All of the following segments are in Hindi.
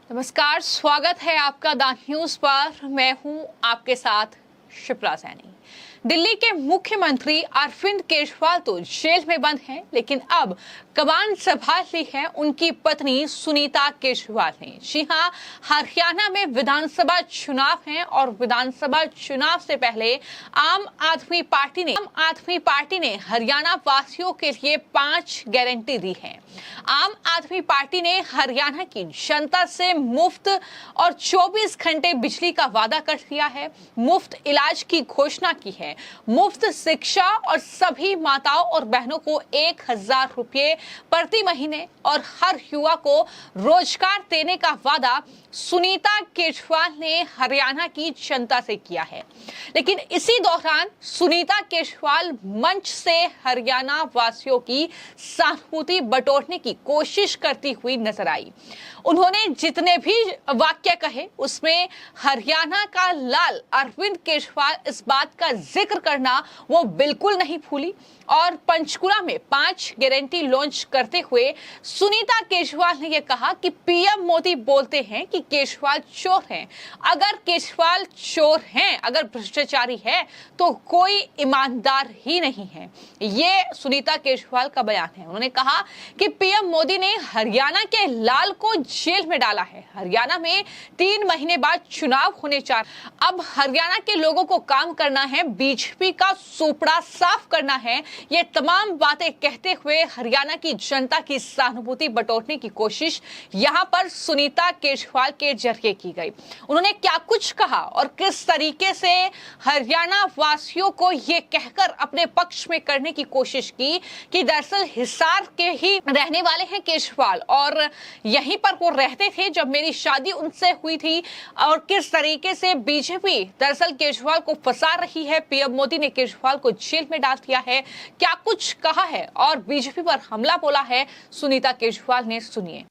नमस्कार, स्वागत है आपका द न्यूज पर। मैं हूं आपके साथ शिप्रा सैनी। दिल्ली के मुख्यमंत्री अरविंद केजरीवाल तो जेल में बंद हैं, लेकिन अब कमान संभाल ली है उनकी पत्नी सुनीता केजरीवाल ने। जी हां, हरियाणा में विधानसभा चुनाव हैं और विधानसभा चुनाव से पहले आम आदमी पार्टी ने हरियाणा वासियों के लिए 5 गारंटी दी है। आम आदमी पार्टी ने हरियाणा की जनता से मुफ्त और 24 घंटे बिजली का वादा कर दिया है, मुफ्त इलाज की घोषणा की है, मुफ्त शिक्षा और सभी माताओं और बहनों को 1000 रुपये प्रति महीने और हर युवा को रोजगार देने का वादा सुनीता केजरीवाल ने हरियाणा की जनता से किया है। लेकिन इसी दौरान सुनीता केजरीवाल मंच से हरियाणा वासियों की सहानुभूति बटोरने की कोशिश करती हुई नजर आई। उन्होंने जितने भी वाक्य कहे उसमें हरियाणा का लाल अरविंद केजरीवाल इस बात का जिक्र करना वो बिल्कुल नहीं भूली और पंचकुला में 5 गारंटी लॉन्च करते हुए सुनीता केजरीवाल ने यह कहा कि पीएम मोदी बोलते हैं कि केजरीवाल चोर हैं। अगर केजरीवाल चोर हैं, अगर भ्रष्टाचारी है तो कोई ईमानदार ही नहीं है। ये सुनीता केजरीवाल का बयान है। उन्होंने कहा कि पीएम मोदी ने हरियाणा के लाल को जेल में डाला है। हरियाणा में 3 महीने बाद चुनाव होने जा रहे। अब हरियाणा के लोगों को काम करना है, बीजेपी का सुपड़ा साफ करना है। ये तमाम बातें कहते हुए हरियाणा की जनता की सहानुभूति बटोरने की कोशिश यहां पर सुनीता केजरीवाल के जरिए की गई। उन्होंने क्या कुछ कहा और किस तरीके से हरियाणा वासियों को ये कहकर अपने पक्ष में करने की कोशिश की कि दरअसल हिसार के ही रहने वाले हैं केजरीवाल और यहीं पर वो रहते थे जब मेरी शादी उनसे हुई थी, और किस तरीके से बीजेपी दरअसल केजरीवाल को फंसा रही है। पीएम मोदी ने केजरीवाल को जेल में डाल दिया है। क्या कुछ कहा है और बीजेपी पर हमला बोला है सुनीता केजरीवाल ने, सुनिए।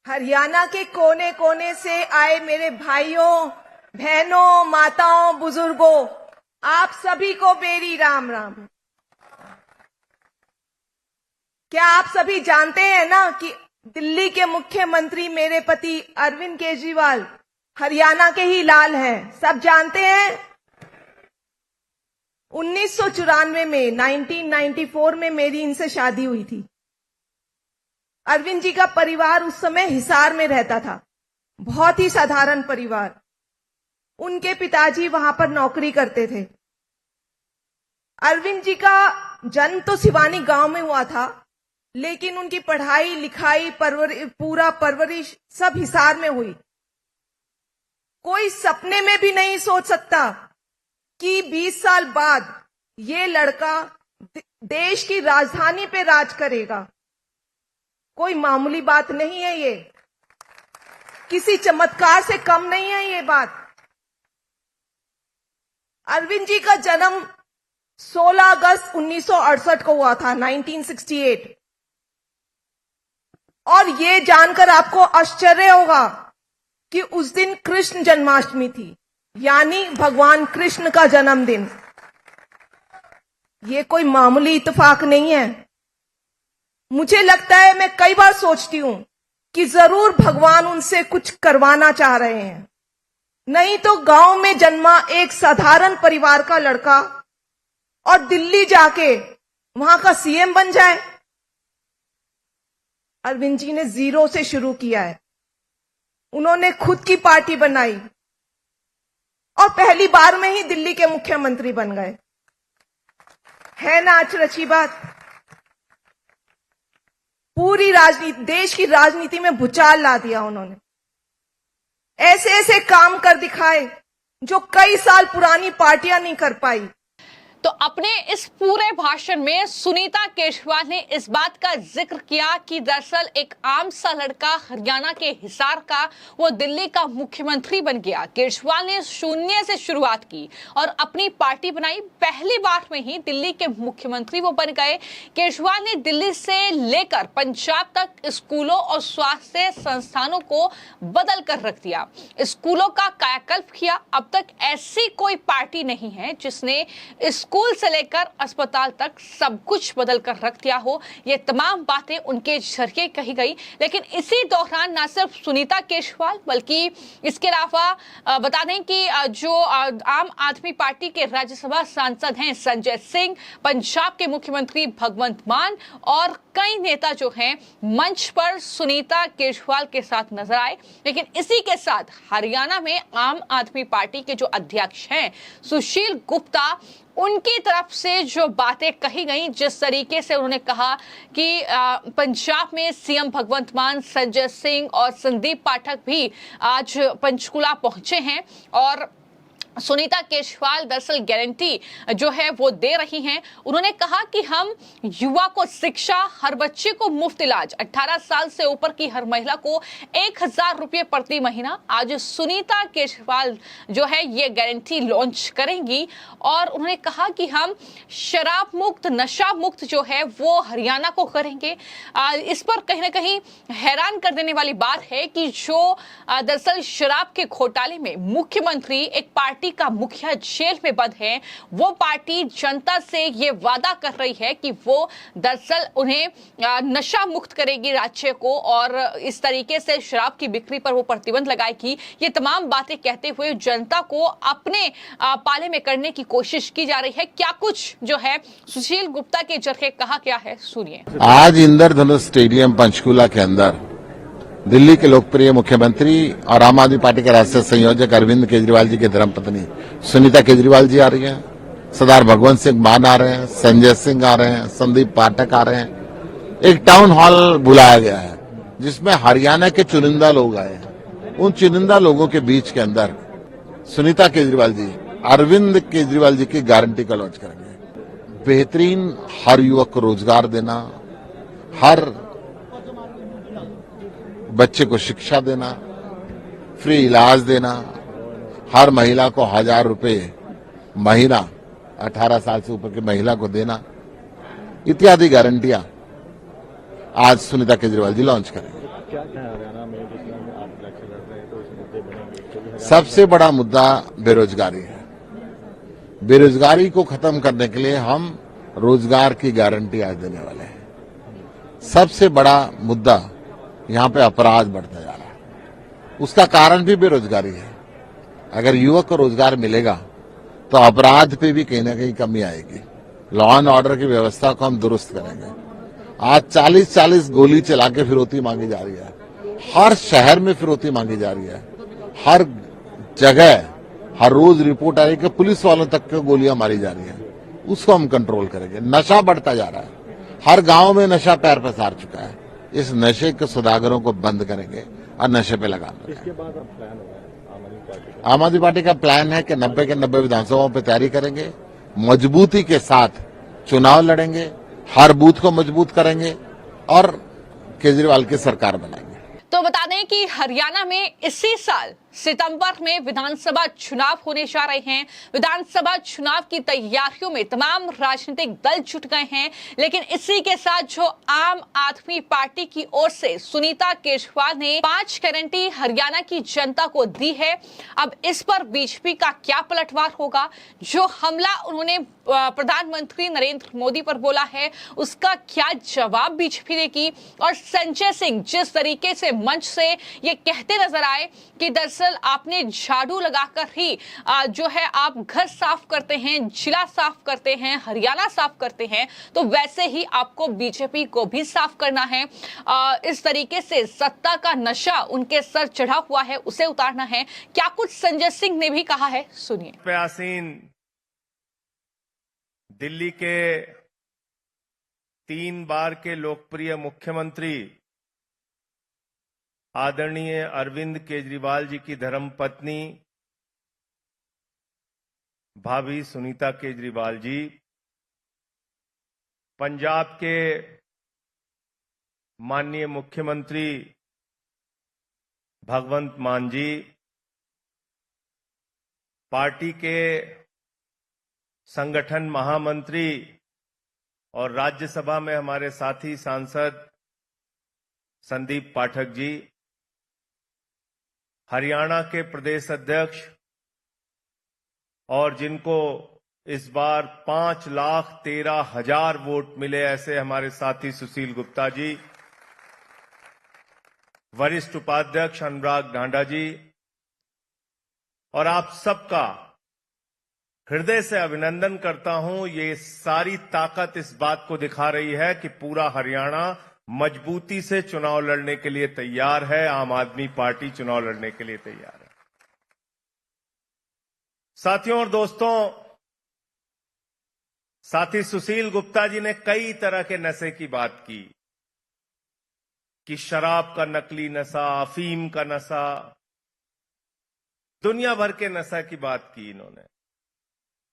हरियाणा के कोने कोने से आए मेरे भाइयों, बहनों, माताओं, बुजुर्गों, आप सभी को मेरी राम राम। क्या आप सभी जानते हैं ना कि दिल्ली के मुख्यमंत्री मेरे पति अरविंद केजरीवाल हरियाणा के ही लाल हैं? सब जानते हैं। 1994 में 1994 में मेरी इनसे शादी हुई थी। अरविंद जी का परिवार उस समय हिसार में रहता था, बहुत ही साधारण परिवार। उनके पिताजी वहां पर नौकरी करते थे। अरविंद जी का जन्म तो सिवानी गांव में हुआ था, लेकिन उनकी पढ़ाई लिखाई पूरा परवरिश सब हिसार में हुई। कोई सपने में भी नहीं सोच सकता कि 20 साल बाद ये लड़का देश की राजधानी पे राज करेगा। कोई मामूली बात नहीं है, ये किसी चमत्कार से कम नहीं है ये बात। अरविंद जी का जन्म 16 अगस्त 1968 को हुआ था, 1968। और ये जानकर आपको आश्चर्य होगा कि उस दिन कृष्ण जन्माष्टमी थी, यानी भगवान कृष्ण का जन्मदिन। ये कोई मामूली इत्तेफाक नहीं है। मुझे लगता है, मैं कई बार सोचती हूं कि जरूर भगवान उनसे कुछ करवाना चाह रहे हैं। नहीं तो गांव में जन्मा एक साधारण परिवार का लड़का और दिल्ली जाके वहां का सीएम बन जाए। अरविंद जी ने जीरो से शुरू किया है। उन्होंने खुद की पार्टी बनाई और पहली बार में ही दिल्ली के मुख्यमंत्री बन गए। है ना अचरज बात? पूरी राजनीति, देश की राजनीति में भूचाल ला दिया उन्होंने। ऐसे ऐसे काम कर दिखाए जो कई साल पुरानी पार्टियां नहीं कर पाई। तो अपने इस पूरे भाषण में सुनीता केजरीवाल ने इस बात का जिक्र किया कि दरअसल एक आम सा लड़का हरियाणा के हिसार का वो दिल्ली का मुख्यमंत्री बन गया। केजरीवाल ने शून्य से शुरुआत की और अपनी पार्टी बनाई। पहली बार में ही दिल्ली के मुख्यमंत्री वो बन गए। केजरीवाल ने दिल्ली से लेकर पंजाब तक स्कूलों और स्वास्थ्य संस्थानों को बदल कर रख दिया, स्कूलों का कायाकल्प किया। अब तक ऐसी कोई पार्टी नहीं है जिसने स्कूल से लेकर अस्पताल तक सब कुछ बदल कर रख दिया हो, ये तमाम बातें उनके जरिए कही गई। लेकिन इसी दौरान न सिर्फ सुनीता केजरीवाल बल्कि इसके अलावा बता दें कि जो आम आदमी पार्टी के राज्यसभा सांसद हैं संजय सिंह, पंजाब के मुख्यमंत्री भगवंत मान और कई नेता जो हैं मंच पर सुनीता केजरीवाल के साथ नजर आए। लेकिन इसी के साथ हरियाणा में आम आदमी पार्टी के जो अध्यक्ष हैं सुशील गुप्ता, उनकी तरफ से जो बातें कही गई, जिस तरीके से उन्होंने कहा कि पंजाब में सीएम भगवंत मान, संजय सिंह और संदीप पाठक भी आज पंचकुला पहुंचे हैं और सुनीता केजरीवाल दरअसल गारंटी जो है वो दे रही हैं। उन्होंने कहा कि हम युवा को शिक्षा, हर बच्चे को मुफ्त इलाज, 18 साल से ऊपर की हर महिला को 1000 रुपये प्रति महीना, आज सुनीता केजरीवाल जो है ये गारंटी लॉन्च करेंगी। और उन्होंने कहा कि हम शराब मुक्त, नशा मुक्त जो है वो हरियाणा को करेंगे। इस पर कहीं ना कहीं हैरान कर देने वाली बात है कि जो दरअसल शराब के घोटाले में मुख्यमंत्री, एक पार्टी का मुखिया जेल में बंद है, वो पार्टी जनता से ये वादा कर रही है कि वो दरअसल उन्हें नशा मुक्त करेगी राज्य को और इस तरीके से शराब की बिक्री पर वो प्रतिबंध लगाएगी। ये तमाम बातें कहते हुए जनता को अपने पाले में करने की कोशिश की जा रही है। क्या कुछ जो है सुशील गुप्ता के जरिए कहा गया है, सुनिए। आज इंद्रधनुष स्टेडियम पंचकुला के अंदर दिल्ली के लोकप्रिय मुख्यमंत्री और आम आदमी पार्टी के राष्ट्रीय संयोजक अरविंद केजरीवाल जी की धर्मपत्नी सुनीता केजरीवाल जी आ रही हैं, सरदार भगवंत सिंह मान आ रहे हैं, संजय सिंह आ रहे हैं, संदीप पाठक आ रहे हैं। एक टाउन हॉल बुलाया गया है जिसमें हरियाणा के चुनिंदा लोग आए हैं। उन चुनिंदा लोगों के बीच के अंदर सुनीता केजरीवाल जी अरविंद केजरीवाल जी की गारंटी का लॉन्च करेंगे। बेहतरीन हर युवक को रोजगार देना, हर बच्चे को शिक्षा देना, फ्री इलाज देना, हर महिला को 1000 रुपये महीना 18 साल से ऊपर की महिला को देना, इत्यादि गारंटियां आज सुनीता केजरीवाल जी लॉन्च करेंगे। क्या हरियाणा में जिसमें आप इलेक्शन लड़ रहे हैं तो इस मुद्दे बनेंगे? सबसे बड़ा मुद्दा बेरोजगारी है। बेरोजगारी को खत्म करने के लिए हम रोजगार की गारंटी आज देने वाले हैं। सबसे बड़ा मुद्दा यहाँ पे अपराध बढ़ता जा रहा है, उसका कारण भी बेरोजगारी है। अगर युवक को रोजगार मिलेगा तो अपराध पे भी कहीं ना कहीं कमी आएगी। लॉ एंड ऑर्डर की व्यवस्था को हम दुरुस्त करेंगे। आज 40-40 गोली चला के फिरौती मांगी जा रही है, हर शहर में फिरौती मांगी जा रही है, हर जगह हर रोज रिपोर्ट आ रही है कि पुलिस वालों तक के गोलियां मारी जा रही है। उसको हम कंट्रोल करेंगे। नशा बढ़ता जा रहा है, हर गांव में नशा पैर पसार चुका है। इस नशे के सौदागरों को बंद करेंगे और नशे पे लगाना। इसके बाद अब प्लान होगा आम आदमी पार्टी का? आम आदमी पार्टी का प्लान है कि 90 के 90 विधानसभाओं पे तैयारी करेंगे, मजबूती के साथ चुनाव लड़ेंगे, हर बूथ को मजबूत करेंगे और केजरीवाल की सरकार बनाएंगे। तो बता दें कि हरियाणा में इसी साल सितंबर में विधानसभा चुनाव होने जा रहे हैं। विधानसभा चुनाव की तैयारियों में तमाम राजनीतिक दल जुट गए हैं। लेकिन इसी के साथ जो आम आदमी पार्टी की ओर से सुनीता केजरीवाल ने 5 गारंटी हरियाणा की जनता को दी है, अब इस पर बीजेपी का क्या पलटवार होगा? जो हमला उन्होंने प्रधानमंत्री नरेंद्र मोदी पर बोला है, उसका क्या जवाब बीजेपी देगी? और संजय सिंह जिस तरीके से मंच से ये कहते नजर आए कि दरअसल आपने झाड़ू लगाकर ही जो है आप घर साफ करते हैं, जिला साफ करते हैं, हरियाणा साफ करते हैं, तो वैसे ही आपको बीजेपी को भी साफ करना है। इस तरीके से सत्ता का नशा उनके सर चढ़ा हुआ है, उसे उतारना है। क्या कुछ संजय सिंह ने भी कहा है, सुनिए। प्रयासीन दिल्ली के 3 बार के लोकप्रिय मुख्यमंत्री आदरणीय अरविंद केजरीवाल जी की धर्मपत्नी भाभी सुनीता केजरीवाल जी, पंजाब के माननीय मुख्यमंत्री भगवंत मान जी, पार्टी के संगठन महामंत्री और राज्यसभा में हमारे साथी सांसद संदीप पाठक जी, हरियाणा के प्रदेश अध्यक्ष और जिनको इस बार 5,13,000 वोट मिले, ऐसे हमारे साथी सुशील गुप्ता जी, वरिष्ठ उपाध्यक्ष अनुराग ढांडा जी और आप सबका हृदय से अभिनंदन करता हूं। ये सारी ताकत इस बात को दिखा रही है कि पूरा हरियाणा मजबूती से चुनाव लड़ने के लिए तैयार है। आम आदमी पार्टी चुनाव लड़ने के लिए तैयार है। साथियों और दोस्तों, साथी सुशील गुप्ता जी ने कई तरह के नशे की बात की कि शराब का नकली नशा, अफीम का नशा, दुनिया भर के नशा की बात की इन्होंने,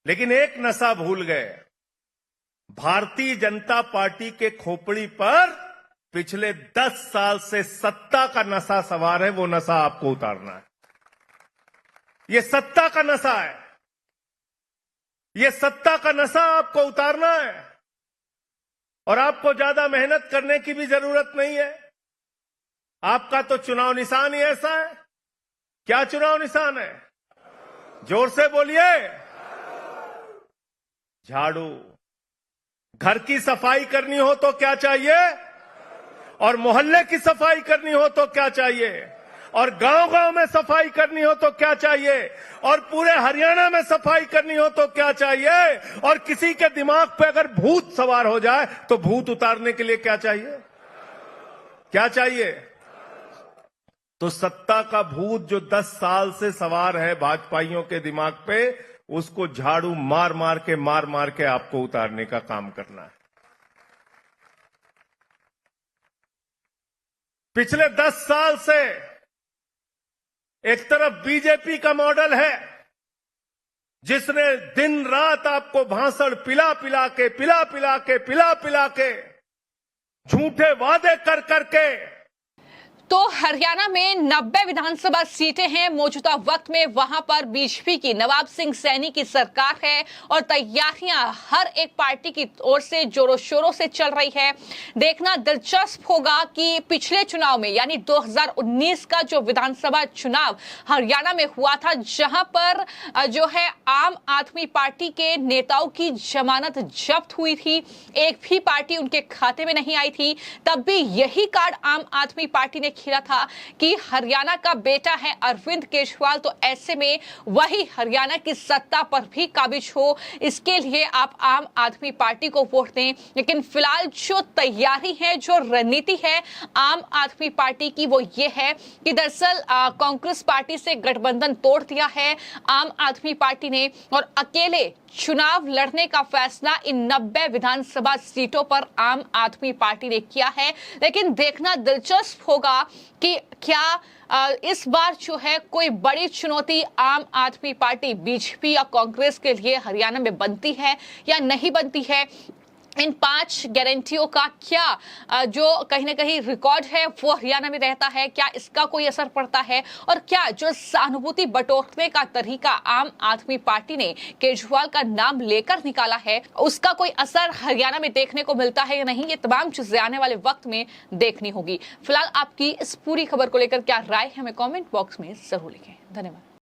लेकिन एक नशा भूल गए। भारतीय जनता पार्टी के खोपड़ी पर पिछले 10 साल से सत्ता का नशा सवार है, वो नशा आपको उतारना है। ये सत्ता का नशा है, ये सत्ता का नशा आपको उतारना है और आपको ज्यादा मेहनत करने की भी जरूरत नहीं है। आपका तो चुनाव निशान ही ऐसा है। क्या चुनाव निशान है? जोर से बोलिए। झाड़ू। घर की सफाई करनी हो तो क्या चाहिए? और मोहल्ले की सफाई करनी हो तो क्या चाहिए? और गांव-गांव में सफाई करनी हो तो क्या चाहिए? और पूरे हरियाणा में सफाई करनी हो तो क्या चाहिए? और किसी के दिमाग पे अगर भूत सवार हो जाए तो भूत उतारने के लिए क्या चाहिए? क्या चाहिए? तो सत्ता का भूत जो 10 साल से सवार है भाजपाइयों के दिमाग पे, उसको झाड़ू मार मार के आपको उतारने का काम करना है। पिछले 10 साल से एक तरफ बीजेपी का मॉडल है जिसने दिन रात आपको भाषण पिला पिला के झूठे वादे कर करके। तो हरियाणा में 90 विधानसभा सीटें हैं मौजूदा वक्त में। वहां पर बीजेपी की नवाब सिंह सैनी की सरकार है और तैयारियां हर एक पार्टी की ओर से जोरों शोरों से चल रही है। देखना दिलचस्प होगा कि पिछले चुनाव में यानी 2019 का जो विधानसभा चुनाव हरियाणा में हुआ था, जहां पर जो है आम आदमी पार्टी के नेताओं की जमानत जब्त हुई थी, एक भी पार्टी उनके खाते में नहीं आई थी, तब भी यही कार्ड आम आदमी पार्टी ने खेला था कि हरियाणा का बेटा है अरविंद केजरीवाल, तो ऐसे में वही हरियाणा की सत्ता पर भी काबिज हो, इसके लिए आप आम आदमी पार्टी को वोट दें। लेकिन फिलहाल जो तैयारी है, जो रणनीति है आम आदमी पार्टी की, वो ये है कि दरअसल कांग्रेस पार्टी से गठबंधन तोड़ दिया है आम आदमी पार्टी ने और अकेले चुनाव लड़ने का फैसला इन 90 विधानसभा सीटों पर आम आदमी पार्टी ने किया है। लेकिन देखना दिलचस्प होगा कि क्या इस बार जो है कोई बड़ी चुनौती आम आदमी पार्टी, बीजेपी या कांग्रेस के लिए हरियाणा में बनती है या नहीं बनती है। इन 5 गारंटियों का क्या जो कहीं ना कहीं रिकॉर्ड है वो हरियाणा में रहता है, क्या इसका कोई असर पड़ता है? और क्या जो सहानुभूति बटोरने का तरीका आम आदमी पार्टी ने केजरीवाल का नाम लेकर निकाला है, उसका कोई असर हरियाणा में देखने को मिलता है या नहीं? ये तमाम चीजें आने वाले वक्त में देखनी होगी। फिलहाल आपकी इस पूरी खबर को लेकर क्या राय है, हमें कॉमेंट बॉक्स में जरूर लिखें। धन्यवाद।